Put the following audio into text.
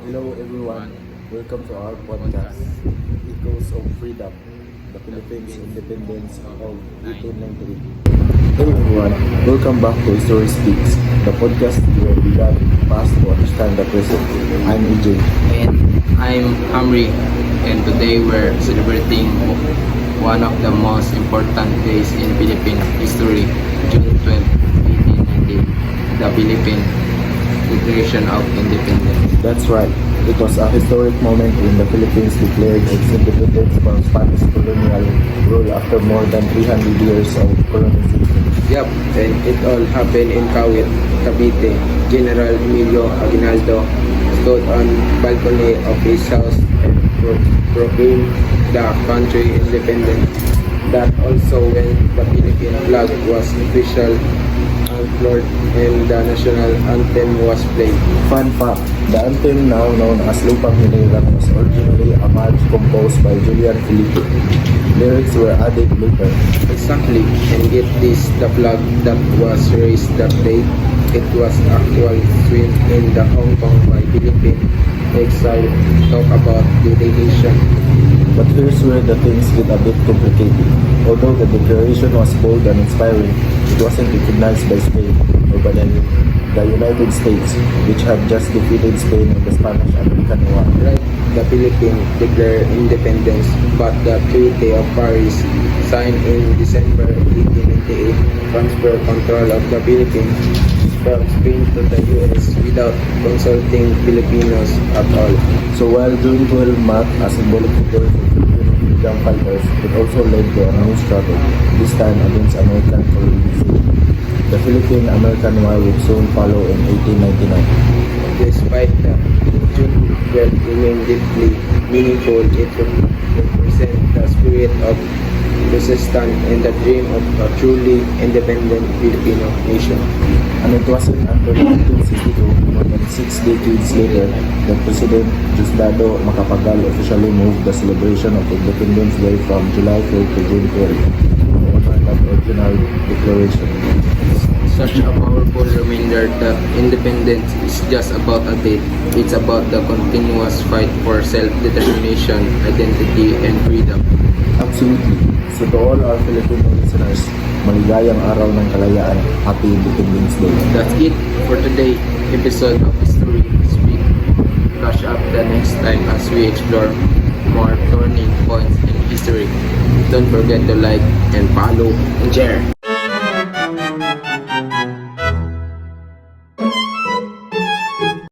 Hello everyone, welcome to our podcast, Echoes of Freedom, the Philippines Independence of 1898. Hey everyone, welcome back to History Speaks, the podcast where we learn past to understand the present. I'm EJ. And I'm Hamri, and today we're celebrating one of the most important days in Philippine history, June 12, 1819, the Philippine Declaration of Independence. That's right, it was a historic moment when the Philippines declared its independence from Spanish colonial rule after more than 300 years of colonization. Yup, and it all happened in Kawit, Cavite. General Emilio Aguinaldo stood on balcony of his house and proclaimed the country independent. That also when the Philippine flag was official unfurled and the national anthem was played. Fun fact, the anthem now known as Lupang Hinirang was originally a march composed by Julian Felipe. Lyrics were added later. Exactly, and get this, the flag that was raised that day, it was actually seen in the Hong Kong by Philippine exile. Talk about dedication. But here's where the things get a bit complicated. Although the declaration was bold and inspiring, it wasn't recognized by Spain or by the United States, which had just defeated Spain in the Spanish-American War. Right, the Philippines declared independence, but the Treaty of Paris, signed in December 1898, transferred control of the Philippines from Spain to the US without consulting Filipinos at all. So while June 12 marked a symbolic victory for Filipino freedom fighters, it also led to a new struggle, this time against American colonization. The Philippine-American War would soon follow in 1899. Despite the June 12 remained deeply meaningful, it represents the spirit of resistance and the dream of a truly independent Filipino nation. And it wasn't until 1962, more than 6 decades later, that President Diosdado Macapagal officially moved the celebration of Independence Day from July 3 to June 12, to honor that original declaration. Such a powerful reminder that independence is just about a date. It's about the continuous fight for self-determination, identity, and freedom. Absolutely. So to all our Filipino listeners, maligayang araw ng kalayaan. Happy Independence Day. That's it for today episode of History Speak. Catch up the next time as we explore more turning points in history. Don't forget to like and follow and share.